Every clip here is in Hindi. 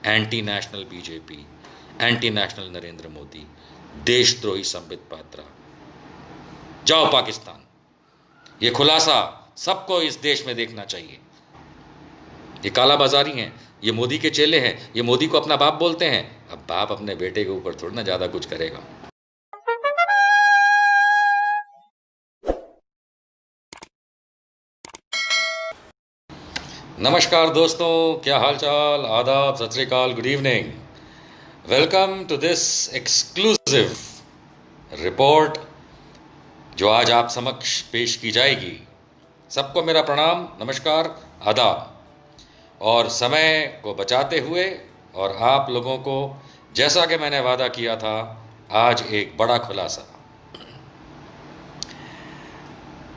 Anti national BJP, anti national Narendra Modi, देशद्रोही संबित पात्रा, जाओ पाकिस्तान। ये खुलासा सबको इस देश में देखना चाहिए। ये काला बाजारी हैं, ये मोदी के चेले हैं, ये मोदी को अपना बाप बोलते हैं। अब बाप अपने बेटे के ऊपर थोड़ा ना ज्यादा कुछ करेगा। नमस्कार दोस्तों, क्या हालचाल, आदाब, सत श्री अकाल, good evening. Welcome to this exclusive report जो आज आप समक्ष पेश की जाएगी। सबको मेरा प्रणाम, नमस्कार, आदाब। और समय को बचाते हुए और आप लोगों को जैसा कि मैंने वादा किया था, आज एक बड़ा खुलासा।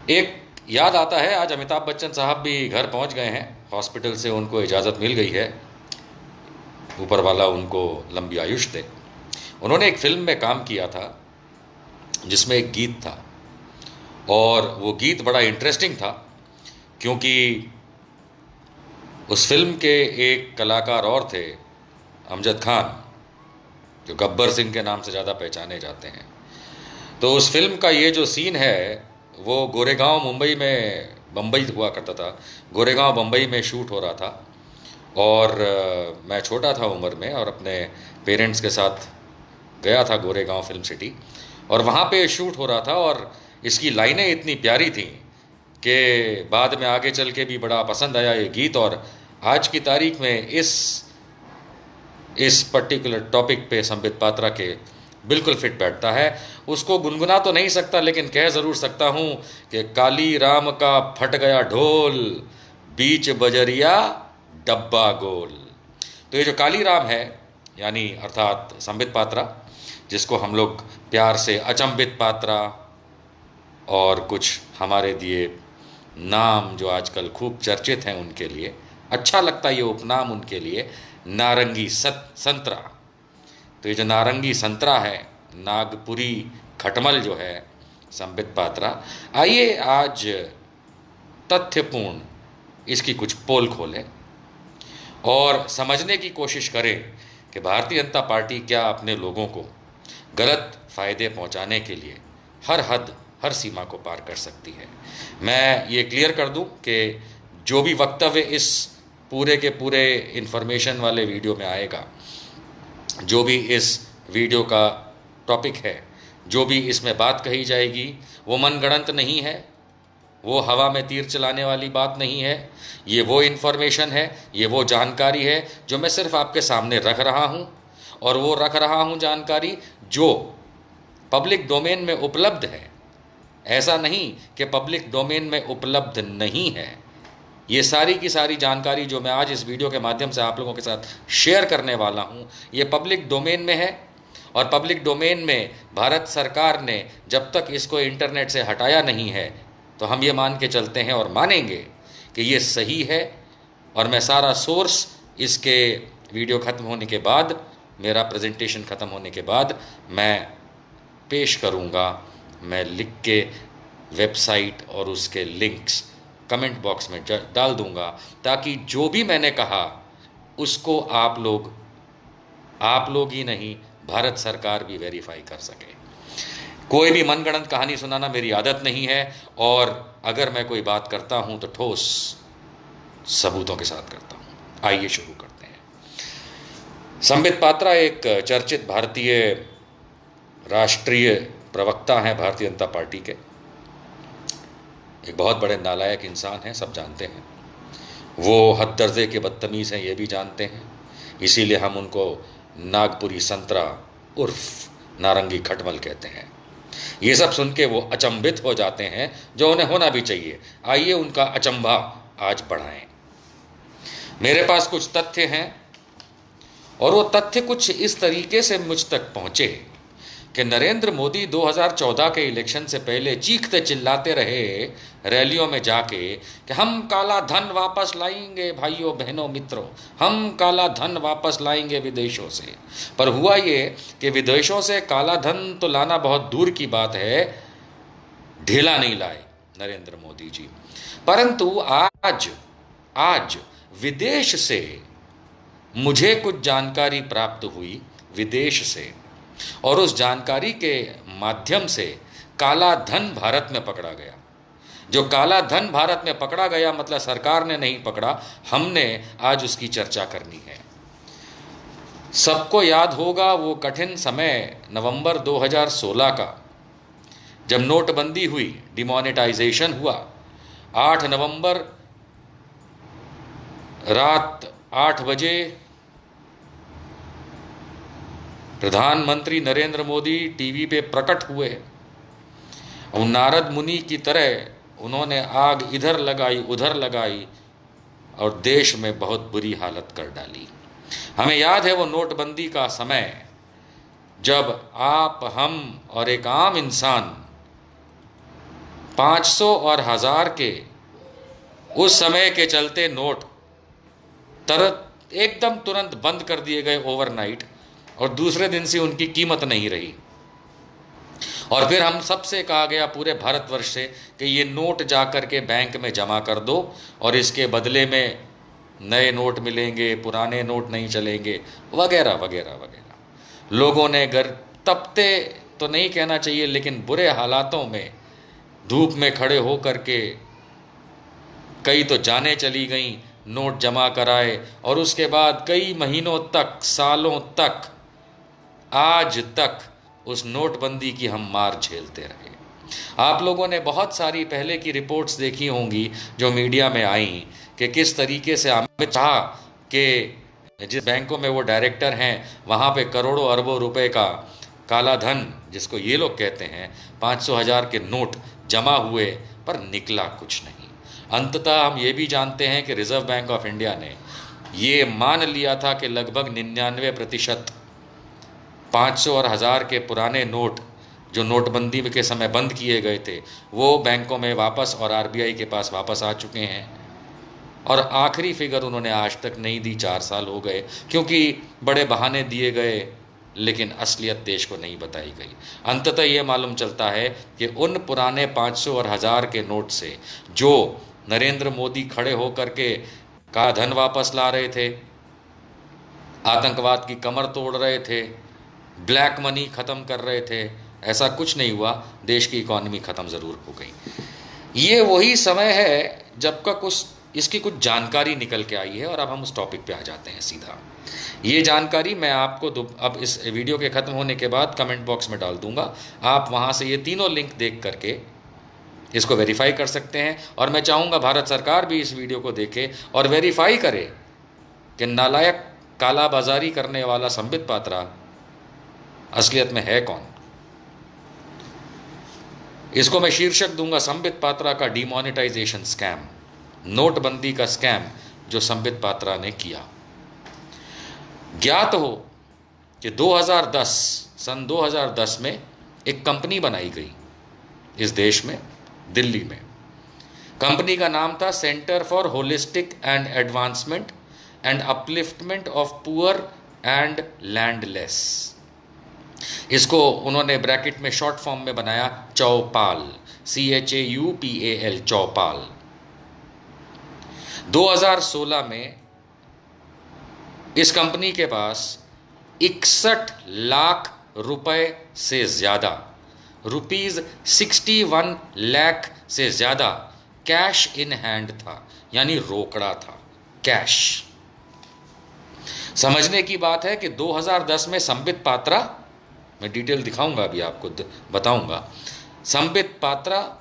एक याद आता है, आज अमिताभ बच्चन साहब भी घर पहुंच गए हैं, हॉस्पिटल से उनको इजाज़त मिल गई है, ऊपर वाला उनको लंबी आयुष दे। उन्होंने एक फिल्म में काम किया था जिसमें एक गीत था, और वो गीत बड़ा इंटरेस्टिंग था क्योंकि उस फिल्म के एक कलाकार और थे, अमजद खान, जो गब्बर सिंह के नाम से ज़्यादा पहचाने जाते हैं। तो उस फिल्म का ये जो सीन है वो गोरेगांव मुंबई में, बम्बई हुआ करता था, गोरेगांव बम्बई में शूट हो रहा था। और मैं छोटा था उम्र में और अपने पेरेंट्स के साथ गया था गोरेगांव फिल्म सिटी, और वहाँ पे शूट हो रहा था। और इसकी लाइनें इतनी प्यारी थी कि बाद में आगे चल के भी बड़ा पसंद आया ये गीत। और आज की तारीख में इस पर्टिकुलर टॉपिक पे संबित पात्रा के बिल्कुल फिट बैठता है। उसको गुनगुना तो नहीं सकता, लेकिन कह ज़रूर सकता हूँ कि काली राम का फट गया ढोल, बीच बजरिया डब्बा गोल। तो ये जो काली राम है, यानी अर्थात संबित पात्रा, जिसको हम लोग प्यार से अचंबित पात्रा और कुछ हमारे दिए नाम जो आजकल खूब चर्चित हैं उनके लिए अच्छा लगता है, ये उपनाम उनके लिए, नारंगी संतरा। तो ये जो नारंगी संतरा है, नागपुरी खटमल जो है संबित पात्रा, आइए आज तथ्यपूर्ण इसकी कुछ पोल खोलें और समझने की कोशिश करें कि भारतीय जनता पार्टी क्या अपने लोगों को गलत फ़ायदे पहुंचाने के लिए हर हद, हर सीमा को पार कर सकती है। मैं ये क्लियर कर दूं कि जो भी वक्तव्य इस पूरे के पूरे इन्फॉर्मेशन वाले वीडियो में आएगा, जो भी इस वीडियो का टॉपिक है, जो भी इसमें बात कही जाएगी, वो मनगढ़ंत नहीं है, वो हवा में तीर चलाने वाली बात नहीं है। ये वो इन्फॉर्मेशन है, ये वो जानकारी है जो मैं सिर्फ आपके सामने रख रहा हूँ, और वो रख रहा हूँ जानकारी जो पब्लिक डोमेन में उपलब्ध है। ऐसा नहीं कि पब्लिक डोमेन में उपलब्ध नहीं है। ये सारी की सारी जानकारी जो मैं आज इस वीडियो के माध्यम से आप लोगों के साथ शेयर करने वाला हूँ, ये पब्लिक डोमेन में है। और पब्लिक डोमेन में भारत सरकार ने जब तक इसको इंटरनेट से हटाया नहीं है, तो हम ये मान के चलते हैं और मानेंगे कि ये सही है। और मैं सारा सोर्स इसके वीडियो ख़त्म होने के बाद, मेरा प्रेजेंटेशन ख़त्म होने के बाद मैं पेश करूँगा। मैं लिख के वेबसाइट और उसके लिंक्स कमेंट बॉक्स में डाल दूँगा, ताकि जो भी मैंने कहा उसको आप लोग ही नहीं, भारत सरकार भी वेरीफाई कर सके। कोई भी मनगढ़ंत कहानी सुनाना मेरी आदत नहीं है, और अगर मैं कोई बात करता हूं तो ठोस सबूतों के साथ करता हूं। आइए शुरू करते हैं। संबित पात्रा एक चर्चित भारतीय राष्ट्रीय प्रवक्ता हैं भारतीय जनता पार्टी के। एक बहुत बड़े नालायक इंसान हैं, सब जानते हैं। वो हद दर्जे के बदतमीज़ हैं, ये भी जानते हैं। इसीलिए हम उनको नागपुरी संतरा उर्फ नारंगी खटमल कहते हैं। ये सब सुन के वो अचंभित हो जाते हैं, जो उन्हें होना भी चाहिए। आइए उनका अचंभा आज बढ़ाएं। मेरे पास कुछ तथ्य हैं, और वो तथ्य कुछ इस तरीके से मुझ तक पहुंचे कि नरेंद्र मोदी 2014 के इलेक्शन से पहले चीखते चिल्लाते रहे रैलियों में जाके कि हम काला धन वापस लाएंगे, भाइयों बहनों मित्रों, हम काला धन वापस लाएंगे विदेशों से। पर हुआ ये कि विदेशों से काला धन तो लाना बहुत दूर की बात है, ढेला नहीं लाए नरेंद्र मोदी जी। परंतु आज विदेश से मुझे कुछ जानकारी प्राप्त हुई विदेश से और उस जानकारी के माध्यम से काला धन भारत में पकड़ा गया। जो काला धन भारत में पकड़ा गया मतलब सरकार ने नहीं पकड़ा, हमने आज उसकी चर्चा करनी है। सबको याद होगा वो कठिन समय नवंबर 2016 का, जब नोटबंदी हुई, डिमोनेटाइजेशन हुआ। 8 नवंबर रात 8 बजे प्रधानमंत्री नरेंद्र मोदी टीवी पे प्रकट हुए और नारद मुनि की तरह उन्होंने आग इधर लगाई उधर लगाई और देश में बहुत बुरी हालत कर डाली। हमें याद है वो नोटबंदी का समय, जब आप, हम और एक आम इंसान 500 और 1000 के उस समय के चलते नोट एकदम तुरंत बंद कर दिए गए ओवरनाइट, और दूसरे दिन से उनकी कीमत नहीं रही। और फिर हम सबसे कहा गया पूरे भारतवर्ष से कि ये नोट जाकर के बैंक में जमा कर दो और इसके बदले में नए नोट मिलेंगे, पुराने नोट नहीं चलेंगे, वगैरह वगैरह वगैरह। लोगों ने घर तपते तो नहीं कहना चाहिए, लेकिन बुरे हालातों में धूप में खड़े हो करके कई तो जानें चली गईं, नोट जमा कराए और उसके बाद कई महीनों तक, सालों तक, आज तक उस नोटबंदी की हम मार झेलते रहे। आप लोगों ने बहुत सारी पहले की रिपोर्ट्स देखी होंगी जो मीडिया में आई कि किस तरीके से अमित शाह के जिस बैंकों में वो डायरेक्टर हैं वहाँ पे करोड़ों अरबों रुपए का काला धन, जिसको ये लोग कहते हैं, 500,000 के नोट जमा हुए पर निकला कुछ नहीं। अंततः हम ये भी जानते हैं कि रिजर्व बैंक ऑफ इंडिया ने ये मान लिया था कि लगभग 99% 500 और 1000 के पुराने नोट जो नोटबंदी के समय बंद किए गए थे वो बैंकों में वापस और आरबीआई के पास वापस आ चुके हैं। और आखिरी फिगर उन्होंने आज तक नहीं दी, 4 साल हो गए, क्योंकि बड़े बहाने दिए गए लेकिन असलियत देश को नहीं बताई गई। अंततः ये मालूम चलता है कि उन पुराने 500 और 1000 के नोट से जो नरेंद्र मोदी खड़े होकर के का धन वापस ला रहे थे, आतंकवाद की कमर तोड़ रहे थे, ब्लैक मनी ख़त्म कर रहे थे, ऐसा कुछ नहीं हुआ। देश की इकॉनमी ख़त्म ज़रूर हो गई। ये वही समय है जब तक इसकी कुछ जानकारी निकल के आई है। और अब हम उस टॉपिक पे आ जाते हैं सीधा। ये जानकारी मैं आपको अब इस वीडियो के ख़त्म होने के बाद कमेंट बॉक्स में डाल दूंगा। आप वहाँ से ये तीनों लिंक देख करके इसको वेरीफाई कर सकते हैं। और मैं चाहूँगा भारत सरकार भी इस वीडियो को देखे और वेरीफाई करे कि नालायक कालाबाजारी करने वाला संबित पात्रा असलियत में है कौन। इसको मैं शीर्षक दूंगा संबित पात्रा का डिमोनेटाइजेशन स्कैम, नोटबंदी का स्कैम जो संबित पात्रा ने किया। ज्ञात हो कि 2010 सन 2010 में एक कंपनी बनाई गई इस देश में, दिल्ली में। कंपनी का नाम था centre for holistic and advancement and upliftment of poor and landless. इसको उन्होंने ब्रैकेट में शॉर्ट फॉर्म में बनाया चौपाल, CHAUPAL, चौपाल। 2016 में इस कंपनी के पास 61 लाख रुपए से ज़्यादा, ₹61 लाख से ज़्यादा कैश इन हैंड था, यानी रोकड़ा था, कैश। समझने की बात है कि 2010 में संबित पात्रा, मैं डिटेल दिखाऊंगा अभी आपको, बताऊंगा। संबित पात्रा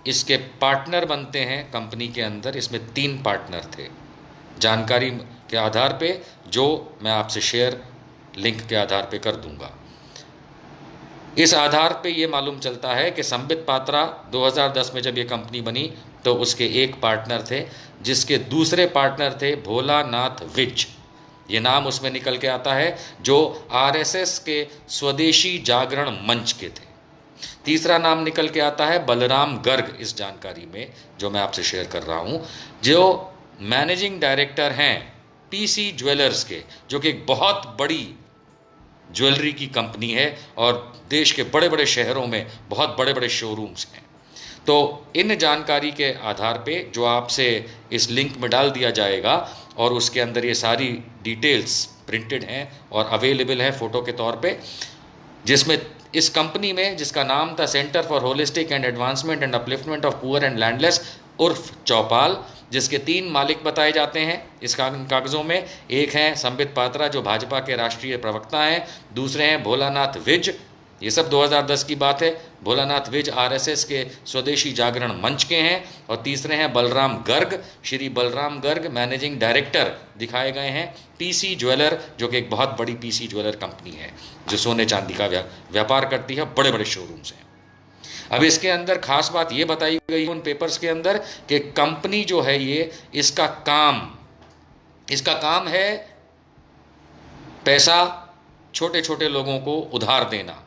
इसके पार्टनर बनते हैं कंपनी के अंदर। इसमें 3 पार्टनर थे, जानकारी के आधार पे जो मैं आपसे शेयर लिंक के आधार पे कर दूंगा। इस आधार पे ये मालूम चलता है कि संबित पात्रा 2010 में जब ये कंपनी बनी तो उसके एक पार्टनर थे, जिसके दूसरे पार्टनर थे भोलानाथ विज। ये नाम उसमें निकल के आता है जो RSS के स्वदेशी जागरण मंच के थे। तीसरा नाम निकल के आता है बलराम गर्ग इस जानकारी में जो मैं आपसे शेयर कर रहा हूँ, जो मैनेजिंग डायरेक्टर हैं PC ज्वेलर्स के, जो कि एक बहुत बड़ी ज्वेलरी की कंपनी है और देश के बड़े बड़े शहरों में बहुत बड़े बड़े शोरूम्स हैं। तो इन जानकारी के आधार पे जो आपसे इस लिंक में डाल दिया जाएगा और उसके अंदर ये सारी डिटेल्स प्रिंटेड हैं और अवेलेबल है फ़ोटो के तौर पे, जिसमें इस कंपनी में जिसका नाम था centre for holistic and advancement and upliftment of poor and landless उर्फ चौपाल, जिसके 3 मालिक बताए जाते हैं इस कागज़ों में। एक हैं संबित पात्रा जो भाजपा के राष्ट्रीय प्रवक्ता हैं, दूसरे हैं भोलानाथ विज, ये सब 2010 की बात है, भोलानाथ विज आरएसएस के स्वदेशी जागरण मंच के हैं, और तीसरे हैं बलराम गर्ग, श्री बलराम गर्ग मैनेजिंग डायरेक्टर दिखाए गए हैं पीसी ज्वेलर, जो कि एक बहुत बड़ी पीसी ज्वेलर कंपनी है जो सोने चांदी का व्यापार करती है, बड़े बड़े शोरूम्स हैं। अब इसके अंदर खास बात ये बताई गई उन पेपर्स के अंदर कि कंपनी जो है ये इसका काम है पैसा छोटे छोटे लोगों को उधार देना।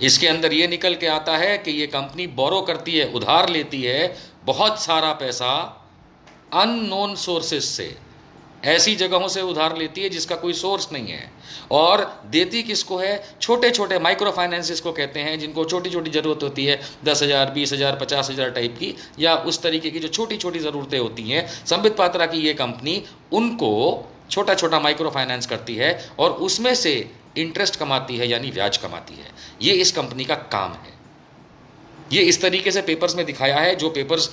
इसके अंदर ये निकल के आता है कि ये कंपनी बोरो करती है, उधार लेती है बहुत सारा पैसा अननोन सोर्सेस से, ऐसी जगहों से उधार लेती है जिसका कोई सोर्स नहीं है, और देती किसको है? छोटे छोटे माइक्रो फाइनेंसिस को कहते हैं, जिनको छोटी छोटी ज़रूरत होती है 10,000 20,000 50,000 टाइप की, या उस तरीके की जो छोटी छोटी ज़रूरतें होती हैं। संबित पात्रा की ये कंपनी उनको छोटा छोटा माइक्रो फाइनेंस करती है और उसमें से इंटरेस्ट कमाती है, यानी ब्याज कमाती है। ये इस कंपनी का काम है। ये इस तरीके से पेपर्स में दिखाया है, जो पेपर्स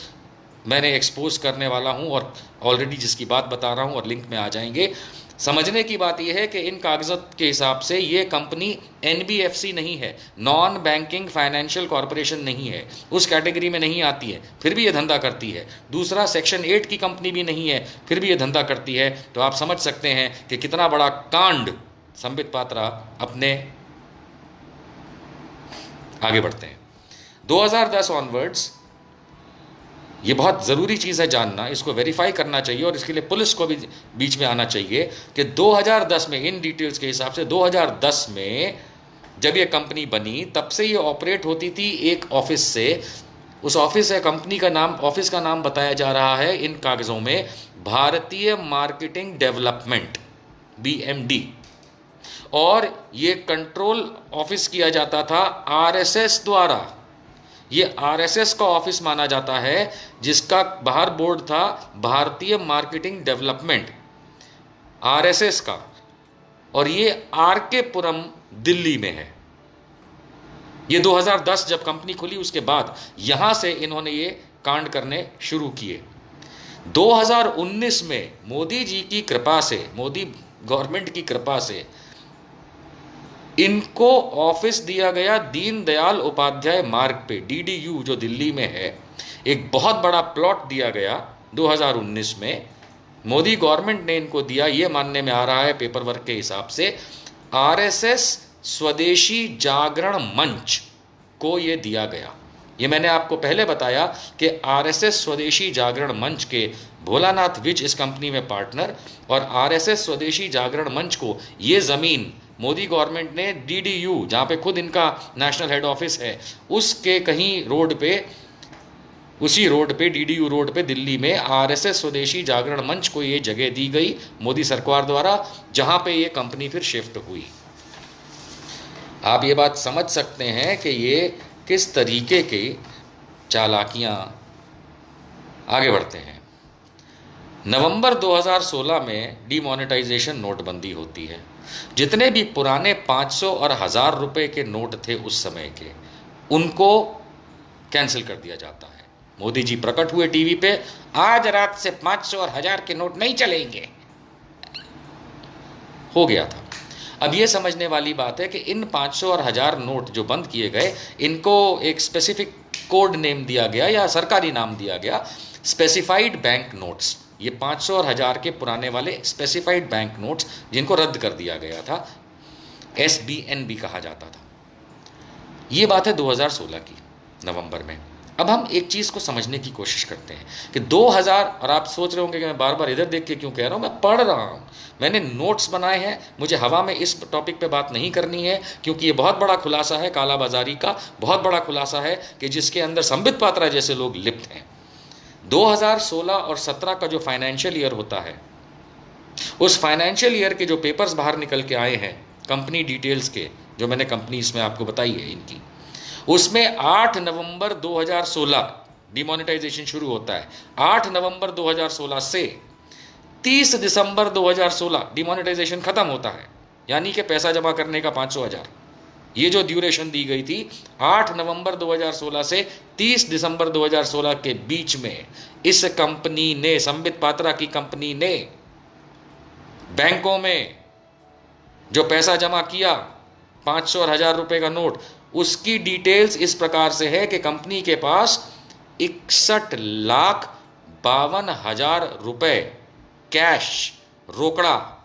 मैंने एक्सपोज करने वाला हूं और ऑलरेडी जिसकी बात बता रहा हूं और लिंक में आ जाएंगे। समझने की बात यह है कि इन कागजात के हिसाब से ये कंपनी एनबीएफसी नहीं है, नॉन बैंकिंग फाइनेंशियल कॉरपोरेशन नहीं है, उस कैटेगरी में नहीं आती है, फिर भी ये धंधा करती है। दूसरा, सेक्शन 8 की कंपनी भी नहीं है, फिर भी ये धंधा करती है। तो आप समझ सकते हैं कि कितना बड़ा कांड संबित पात्रा अपने आगे बढ़ते हैं। 2010 ऑनवर्ड्स, ये बहुत ज़रूरी चीज़ है जानना, इसको वेरीफाई करना चाहिए और इसके लिए पुलिस को भी बीच में आना चाहिए कि 2010 में, इन डिटेल्स के हिसाब से 2010 में जब ये कंपनी बनी तब से ये ऑपरेट होती थी एक ऑफिस से। उस ऑफिस है, कंपनी का नाम, ऑफिस का नाम बताया जा रहा है इन कागज़ों में भारतीय मार्केटिंग डेवलपमेंट, BMD, और ये कंट्रोल ऑफिस किया जाता था आरएसएस द्वारा। ये आरएसएस का ऑफिस माना जाता है, जिसका बाहर बोर्ड था भारतीय मार्केटिंग डेवलपमेंट, आरएसएस का, और ये आरके पुरम दिल्ली में है। ये 2010 जब कंपनी खुली उसके बाद यहां से इन्होंने ये कांड करने शुरू किए। 2019 में मोदी जी की कृपा से, मोदी गवर्नमेंट की कृपा से इनको ऑफिस दिया गया दीनदयाल उपाध्याय मार्ग पे, DDU, जो दिल्ली में है। एक बहुत बड़ा प्लॉट दिया गया 2019 में, मोदी गवर्नमेंट ने इनको दिया। ये मानने में आ रहा है पेपर वर्क के हिसाब से आरएसएस स्वदेशी जागरण मंच को ये दिया गया। ये मैंने आपको पहले बताया कि आरएसएस स्वदेशी जागरण मंच के भोलानाथ विज इस कंपनी में पार्टनर, और आरएसएस स्वदेशी जागरण मंच को ये ज़मीन मोदी गवर्नमेंट ने DDU, जहाँ पे खुद इनका नेशनल हेड ऑफिस है, उसके कहीं रोड पे, उसी रोड पे, DDU रोड पे दिल्ली में आरएसएस स्वदेशी जागरण मंच को ये जगह दी गई मोदी सरकार द्वारा, जहाँ पे ये कंपनी फिर शिफ्ट हुई। आप ये बात समझ सकते हैं कि ये किस तरीके की चालाकियाँ। आगे बढ़ते हैं। नवंबर 2016 में डीमोनेटाइजेशन, नोटबंदी होती है। जितने भी पुराने 500 और 1000 रुपए के नोट थे उस समय के, उनको कैंसिल कर दिया जाता है। मोदी जी प्रकट हुए टीवी पे, आज रात से 500 और 1000 के नोट नहीं चलेंगे, हो गया था। अब ये समझने वाली बात है कि इन 500 और 1000 नोट जो बंद किए गए, इनको एक स्पेसिफिक कोड नेम दिया गया या सरकारी नाम दिया गया, स्पेसिफाइड बैंक नोट्स। ये 500 और 1000 के पुराने वाले स्पेसिफाइड बैंक नोट्स, जिनको रद्द कर दिया गया था, SBN भी कहा जाता था। ये बात है 2016 की नवंबर में। अब हम एक चीज़ को समझने की कोशिश करते हैं कि 2000, और आप सोच रहे होंगे कि मैं बार बार इधर देख के क्यों कह रहा हूँ, मैं पढ़ रहा हूँ, मैंने नोट्स बनाए हैं, मुझे हवा में इस टॉपिक पे बात नहीं करनी है, क्योंकि ये बहुत बड़ा खुलासा है, कालाबाजारी का बहुत बड़ा खुलासा है कि जिसके अंदर संबित पात्रा जैसे लोग लिप्त हैं। 2016 और 17 का जो फाइनेंशियल ईयर होता है, उस फाइनेंशियल ईयर के जो पेपर्स बाहर निकल के आए हैं कंपनी डिटेल्स के, जो मैंने कंपनी इसमें आपको बताई है इनकी, उसमें 8 नवंबर 2016 डिमोनेटाइजेशन शुरू होता है। 8 नवंबर 2016 से 30 दिसंबर 2016 डिमोनेटाइजेशन खत्म होता है, यानी कि पैसा जमा करने का 500,000। ये जो ड्यूरेशन दी गई थी 8 नवंबर 2016 से 30 दिसंबर 2016 के बीच में, इस कंपनी ने, संबित पात्रा की कंपनी ने बैंकों में जो पैसा जमा किया 500 और 1000 रुपए का नोट, उसकी डिटेल्स इस प्रकार से है कि कंपनी के पास 61,52,000 रुपए कैश, रोकड़ा,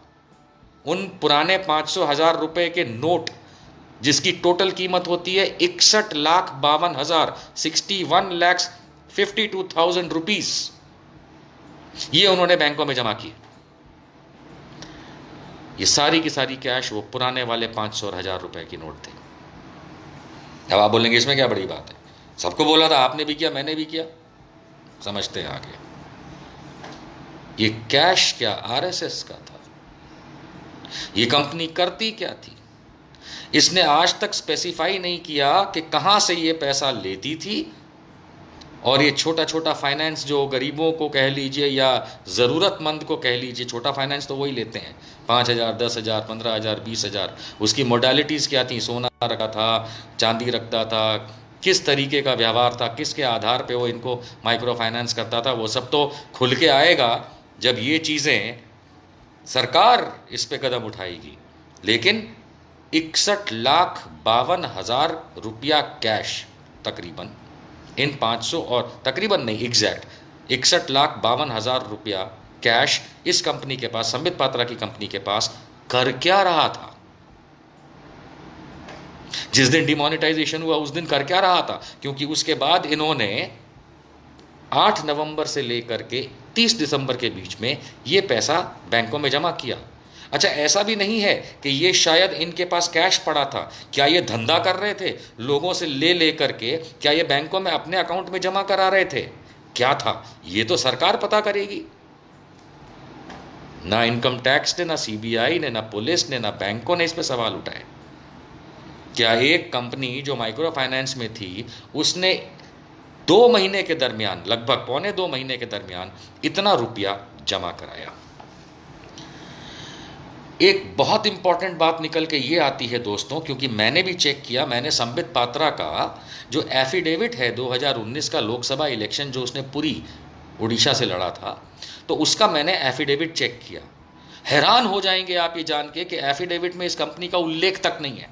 उन पुराने 500,000 रुपए के नोट जिसकी टोटल कीमत होती है 61,52,000, 61,52,000 रुपीज, ये उन्होंने बैंकों में जमा किए। ये सारी की सारी कैश वो पुराने वाले 500 और 1000 रुपए की नोट थे। अब आप बोलेंगे इसमें क्या बड़ी बात है, सबको बोला था, आपने भी किया, मैंने भी किया। समझते हैं आगे। ये कैश क्या आरएसएस का था? ये कंपनी करती क्या थी? इसने आज तक स्पेसिफाई नहीं किया कि कहां से ये पैसा लेती थी। और ये छोटा छोटा फाइनेंस जो गरीबों को कह लीजिए या ज़रूरतमंद को कह लीजिए, छोटा फाइनेंस तो वही लेते हैं, 5,000, 10,000, 15,000, 20,000। उसकी मोडालिटीज़ क्या थी? सोना रखा था, चांदी रखता था, किस तरीके का व्यवहार था, किसके आधार पे वो इनको माइक्रो फाइनेंस करता था, वो सब तो खुल के आएगा जब ये चीज़ें सरकार इस पे कदम उठाएगी। लेकिन 61,52,000 रुपया कैश तकरीबन इन 500 और तकरीबन नहीं, एग्जैक्ट 61,52,000 रुपया कैश इस कंपनी के पास, संबित पात्रा की कंपनी के पास कर क्या रहा था? जिस दिन डिमोनेटाइजेशन हुआ उस दिन कर क्या रहा था? क्योंकि उसके बाद इन्होंने 8 नवंबर से लेकर के 30 दिसंबर के बीच में ये पैसा बैंकों में जमा किया। अच्छा, ऐसा भी नहीं है कि ये शायद इनके पास कैश पड़ा था। क्या ये धंधा कर रहे थे लोगों से ले करके? क्या ये बैंकों में अपने अकाउंट में जमा करा रहे थे? क्या था ये तो सरकार पता करेगी। ना इनकम टैक्स ने, ना सीबीआई ने, ना पुलिस ने, ना बैंकों ने इस पर सवाल उठाए। क्या एक कंपनी जो माइक्रो फाइनेंस में थी उसने 2 महीने के दरमियान, लगभग 1.25 महीने के दरमियान इतना रुपया जमा कराया? एक बहुत इंपॉर्टेंट बात निकल के ये आती है दोस्तों, क्योंकि मैंने भी चेक किया, मैंने संबित पात्रा का जो एफिडेविट है 2019 का लोकसभा इलेक्शन जो उसने पूरी उड़ीसा से लड़ा था, तो उसका मैंने एफिडेविट चेक किया। हैरान हो जाएंगे आप ये जान के कि एफिडेविट में इस कंपनी का उल्लेख तक नहीं है।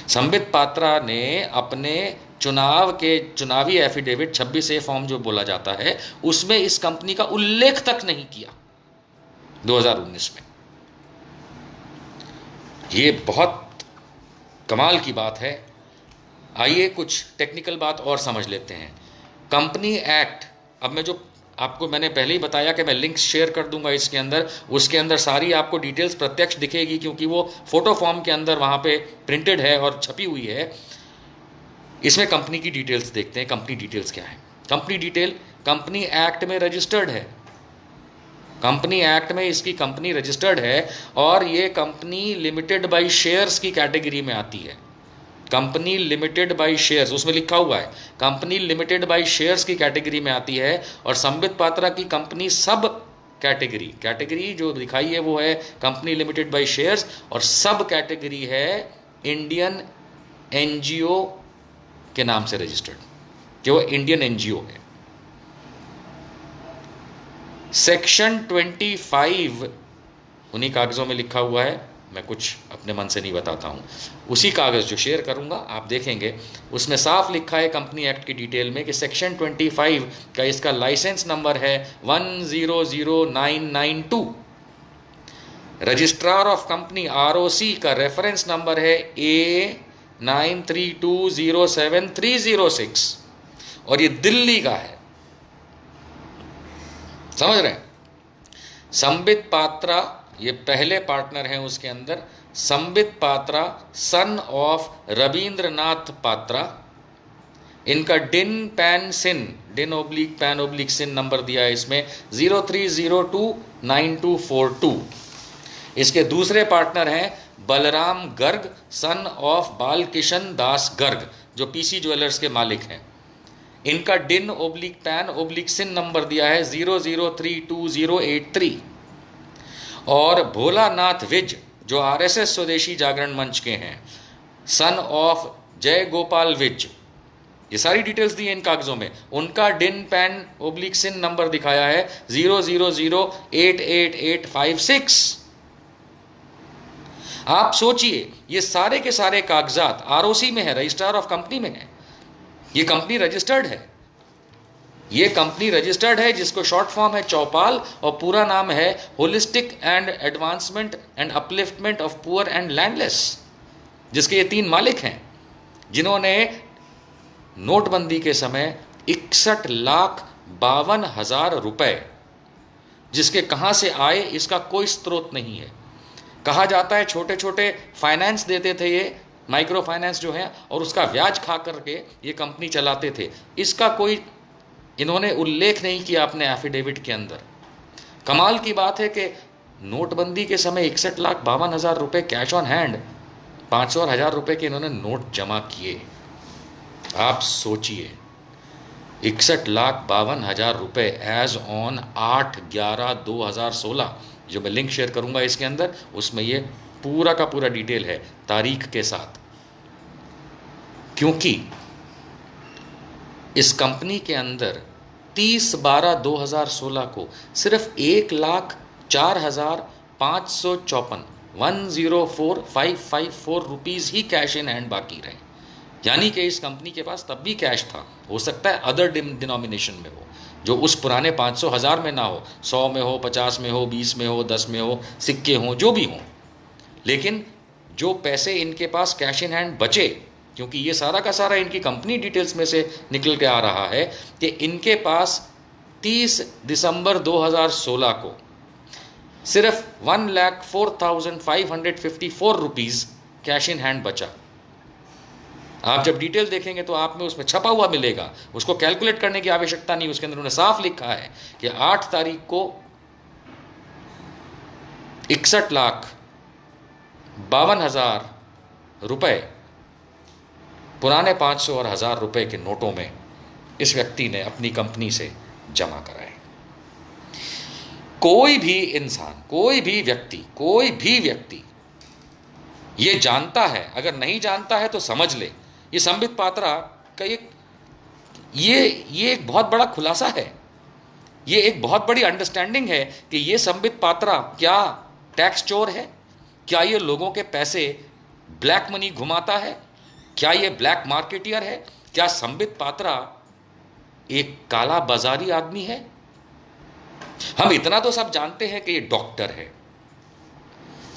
संबित पात्रा ने अपने चुनावी एफिडेविट 26A फॉर्म जो बोला जाता है उसमें इस कंपनी का उल्लेख तक नहीं किया 2019 में। ये बहुत कमाल की बात है। आइए कुछ टेक्निकल बात और समझ लेते हैं। कंपनी एक्ट, अब मैं जो आपको मैंने पहले ही बताया कि मैं लिंक्स शेयर कर दूंगा इसके अंदर, उसके अंदर सारी आपको डिटेल्स प्रत्यक्ष दिखेगी क्योंकि वो फोटो फॉर्म के अंदर वहाँ पे प्रिंटेड है और छपी हुई है। इसमें कंपनी की डिटेल्स देखते हैं। कंपनी डिटेल्स क्या है? कंपनी डिटेल कंपनी एक्ट में रजिस्टर्ड है। कंपनी एक्ट में इसकी कंपनी रजिस्टर्ड है और ये कंपनी लिमिटेड बाय शेयर्स की कैटेगरी में आती है। कंपनी लिमिटेड बाय शेयर्स उसमें लिखा हुआ है, कंपनी लिमिटेड बाय शेयर्स की कैटेगरी में आती है। और संबित पात्रा की कंपनी सब कैटेगरी जो दिखाई है वो है कंपनी लिमिटेड बाय शेयर्स, और सब कैटेगरी है इंडियन एनजीओ के नाम से रजिस्टर्ड, कि वो इंडियन एनजीओ है। सेक्शन 25 उन्हीं कागज़ों में लिखा हुआ है, मैं कुछ अपने मन से नहीं बताता हूँ। उसी कागज़ जो शेयर करूँगा आप देखेंगे, उसमें साफ लिखा है कंपनी एक्ट की डिटेल में कि सेक्शन 25 का इसका लाइसेंस नंबर है 100992। रजिस्ट्रार ऑफ कंपनी ROC का रेफरेंस नंबर है A93207306 और ये दिल्ली का है। समझ रहे हैं? संबित पात्रा ये पहले पार्टनर हैं उसके अंदर। Sambit Patra son of Rabindranath Patra. इनका डिन पैन सिन नंबर दिया है इसमें 03029242। इसके दूसरे पार्टनर हैं बलराम गर्ग सन ऑफ बालकिशन दास गर्ग, जो पीसी ज्वेलर्स के मालिक हैं। इनका डिन ओब्लिक पैन ओब्लिक सिन नंबर दिया है 00322083। और भोलानाथ विज जो आरएसएस स्वदेशी जागरण मंच के हैं, सन ऑफ जय गोपाल विज, ये सारी डिटेल्स दी हैं इन कागजों में। उनका डिन पैन ओब्लिक सिन नंबर दिखाया है 00088856। आप सोचिए, ये सारे के सारे कागजात आरओसी में है, रजिस्ट्रार ऑफ कंपनी में है। ये कंपनी रजिस्टर्ड है, ये कंपनी रजिस्टर्ड है, जिसको शॉर्ट फॉर्म है चौपाल और पूरा नाम है holistic and advancement and upliftment of poor and landless, जिसके ये 3 मालिक हैं, जिन्होंने नोटबंदी के समय 61,52,000 रुपए, जिसके कहां से आए इसका कोई स्रोत नहीं है। कहा जाता है छोटे छोटे फाइनेंस देते थे ये, माइक्रो फाइनेंस जो है, और उसका ब्याज खा करके ये कंपनी चलाते थे। इसका कोई इन्होंने उल्लेख नहीं किया अपने एफिडेविट के अंदर। कमाल की बात है कि नोटबंदी के समय 61,52,000 रुपए कैश ऑन हैंड, 500 और 1000 रुपए के इन्होंने नोट जमा किए। आप सोचिए, 61,52,000 रुपए एज ऑन 8/11/2016, जो मैं लिंक शेयर करूंगा इसके अंदर, उसमें ये पूरा का पूरा डिटेल है तारीख के साथ। क्योंकि इस कंपनी के अंदर 30/12/2016 को सिर्फ 1,04,554 104,554 rupees he cash in hand बाकी रहे। यानी कि इस कंपनी के पास तब भी कैश था, हो सकता है अदर डिनोमिनेशन में हो, जो उस पुराने 500 1000 में ना हो, 100 में हो, 50 में हो, 20 में हो, 10 में हो, सिक्के हों, जो भी हों, लेकिन जो पैसे इनके पास कैश इन हैंड बचे, क्योंकि ये सारा का सारा इनकी कंपनी डिटेल्स में से निकल के आ रहा है कि इनके पास 30 दिसंबर 2016 को सिर्फ 1,04,554 रुपीज़ कैश इन हैंड बचा। आप जब डिटेल देखेंगे तो आप में उसमें छपा हुआ मिलेगा, उसको कैलकुलेट करने की आवश्यकता नहीं। उसके अंदर उन्होंने साफ लिखा है कि 8 तारीख को 61,52,000 रुपए पुराने 500 और 1000 रुपए के नोटों में इस व्यक्ति ने अपनी कंपनी से जमा कराए। कोई भी इंसान, कोई भी व्यक्ति ये जानता है, अगर नहीं जानता है तो समझ ले, ये संबित पात्रा का ये एक बहुत बड़ा खुलासा है, ये एक बहुत बड़ी अंडरस्टैंडिंग है कि ये संबित पात्रा क्या टैक्स चोर है, क्या ये लोगों के पैसे ब्लैक मनी घुमाता है, क्या ये ब्लैक मार्केटियर है, क्या संबित पात्रा एक काला बाजारी आदमी है। हम इतना तो सब जानते हैं कि ये डॉक्टर है।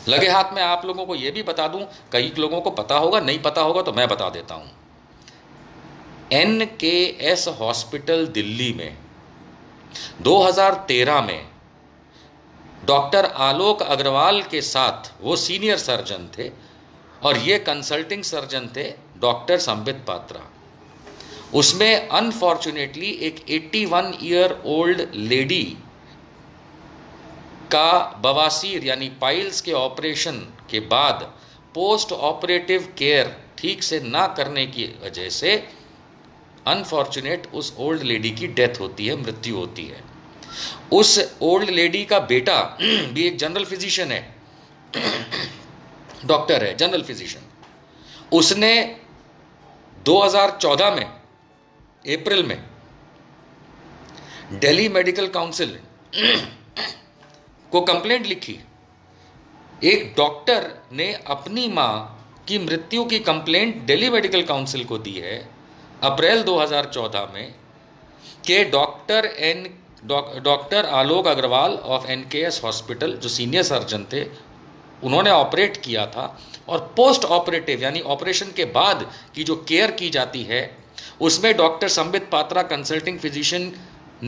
लगे हाथ में आप लोगों को यह भी बता दूं, कई लोगों को पता होगा, नहीं पता होगा तो मैं बता देता हूं। NKS हॉस्पिटल दिल्ली में 2013 में डॉक्टर आलोक अग्रवाल के साथ वो सीनियर सर्जन थे और ये कंसल्टिंग सर्जन थे डॉक्टर संबित पात्रा। उसमें अनफॉर्चुनेटली एक 81 ईयर ओल्ड लेडी का बवासीर यानी पाइल्स के ऑपरेशन के बाद पोस्ट ऑपरेटिव केयर ठीक से ना करने की वजह से अनफॉर्चुनेट उस ओल्ड लेडी की डेथ होती है, मृत्यु होती है। उस ओल्ड लेडी का बेटा भी एक जनरल फिजिशियन है, डॉक्टर है, जनरल फिजिशियन। उसने 2014 में अप्रैल में दिल्ली मेडिकल काउंसिल को कंप्लेंट लिखी। एक डॉक्टर ने अपनी मां की मृत्यु की कंप्लेंट दिल्ली मेडिकल काउंसिल को दी है अप्रैल 2014 में कि doctor Alok Agarwal of NKS hospital, जो सीनियर सर्जन थे, उन्होंने ऑपरेट किया था और पोस्ट ऑपरेटिव यानी ऑपरेशन के बाद की जो केयर की जाती है उसमें doctor Sambit Patra consulting physician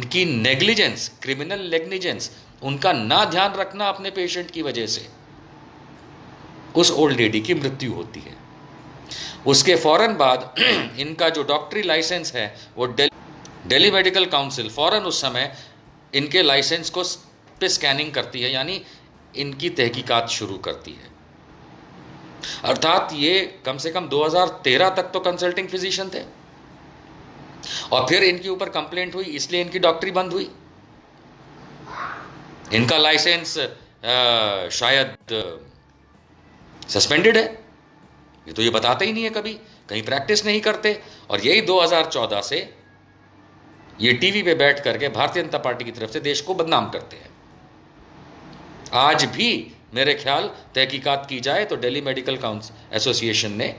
की नेग्लिजेंस, क्रिमिनल नेग्लिजेंस, उनका ना ध्यान रखना अपने पेशेंट की वजह से उस ओल्ड लेडी की मृत्यु होती है। उसके फौरन बाद इनका जो डॉक्टरी लाइसेंस है वो दिल्ली मेडिकल काउंसिल फौरन उस समय इनके लाइसेंस को पे स्कैनिंग करती है, यानी इनकी तहकीकात शुरू करती है। अर्थात ये कम से कम 2013 तक तो कंसल्टिंग फिजिशियन थे, और फिर इनके ऊपर कंप्लेंट हुई, इसलिए इनकी डॉक्टरी बंद हुई। इनका लाइसेंस शायद सस्पेंडेड है, ये तो ये बताते ही नहीं है, कभी कहीं प्रैक्टिस नहीं करते। और यही 2014 से ये टीवी पे बैठ करके भारतीय जनता पार्टी की तरफ से देश को बदनाम करते हैं। आज भी मेरे ख्याल तहकीकात की जाए तो दिल्ली मेडिकल काउंसिल एसोसिएशन ने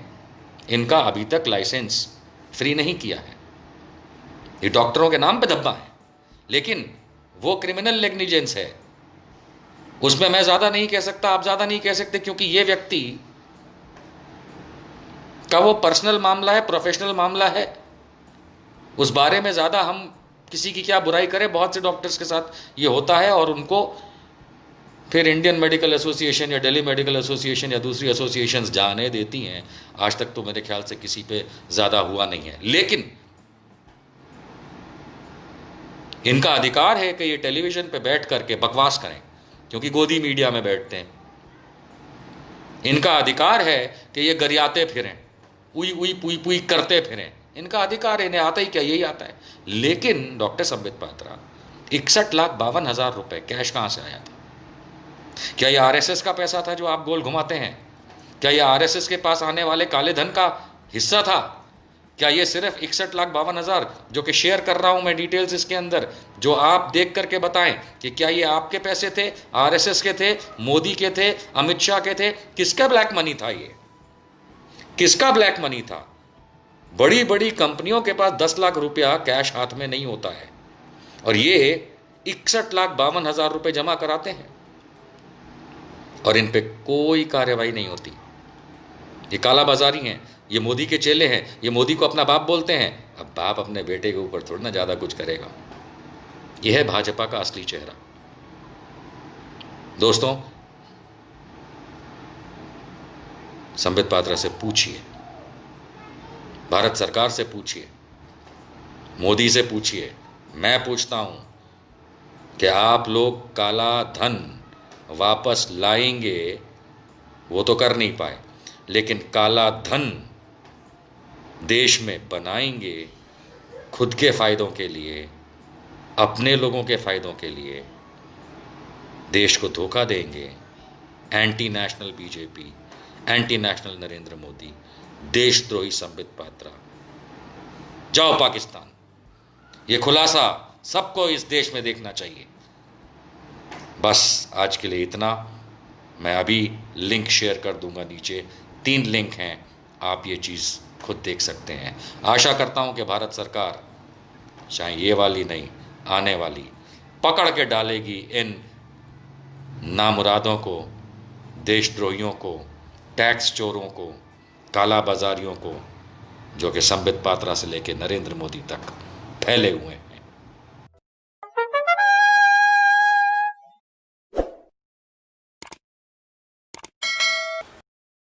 इनका अभी तक लाइसेंस फ्री नहीं किया है। ये डॉक्टरों के नाम पे धब्बा है, लेकिन वो क्रिमिनल नेग्लिजेंस है, उसमें मैं ज्यादा नहीं कह सकता, आप ज्यादा नहीं कह सकते, क्योंकि ये व्यक्ति का वो पर्सनल मामला है, प्रोफेशनल मामला है, उस बारे में ज्यादा हम किसी की क्या बुराई करें। बहुत से डॉक्टर्स के साथ ये होता है और उनको फिर इंडियन मेडिकल एसोसिएशन या दिल्ली मेडिकल एसोसिएशन या दूसरी एसोसिएशंस जाने देती हैं। आज तक तो मेरे ख्याल से किसी पे ज्यादा हुआ नहीं है, लेकिन इनका अधिकार है कि ये टेलीविजन पे बैठ करके बकवास करें, क्योंकि गोदी मीडिया में बैठते हैं। इनका अधिकार है कि ये गरियाते फिरें, उई उई पुई पुई करते फिरें, इनका अधिकार है, इन्हें आता ही क्या, यही आता है। लेकिन डॉक्टर संबित पात्रा 61,52,000 रुपए कैश कहां से आया था? क्या यह आरएसएस का पैसा था जो आप गोल घुमाते हैं? क्या यह आरएसएस के पास आने वाले काले धन का हिस्सा था? क्या ये सिर्फ 61,52,000 जो कि शेयर कर रहा हूं मैं डिटेल्स इसके अंदर, जो आप देख करके बताएं कि क्या ये आपके पैसे थे, आरएसएस के थे, मोदी के थे, अमित शाह के थे? किसका ब्लैक मनी था? ये किसका ब्लैक मनी था? बड़ी बड़ी कंपनियों के पास 10 लाख रुपया कैश हाथ में नहीं होता है, और ये 61,52,000 रुपए जमा कराते हैं और इन पे कोई कार्रवाई नहीं होती। ये कालाबाजारी हैं, ये मोदी के चेले हैं, ये मोदी को अपना बाप बोलते हैं। अब बाप अपने बेटे के ऊपर थोड़ा ना ज्यादा कुछ करेगा। यह है भाजपा का असली चेहरा। दोस्तों, संबित पात्रा से पूछिए, भारत सरकार से पूछिए, मोदी से पूछिए, मैं पूछता हूं कि आप लोग काला धन वापस लाएंगे? वो तो कर नहीं पाए, लेकिन काला धन देश में बनाएंगे खुद के फायदों के लिए, अपने लोगों के फायदों के लिए, देश को धोखा देंगे। Anti national BJP, anti national Narendra Modi, देशद्रोही संबित पात्रा, जाओ पाकिस्तान। ये खुलासा सबको इस देश में देखना चाहिए। बस आज के लिए इतना। मैं अभी लिंक शेयर कर दूंगा नीचे, 3 लिंक हैं, आप ये चीज़ खुद देख सकते हैं। आशा करता हूं कि भारत सरकार, चाहे ये वाली नहीं, आने वाली, पकड़ के डालेगी इन नामुरादों को, देशद्रोहियों को, टैक्स चोरों को, काला बाजारियों को, जो कि संबित पात्रा से लेकर नरेंद्र मोदी तक फैले हुए हैं।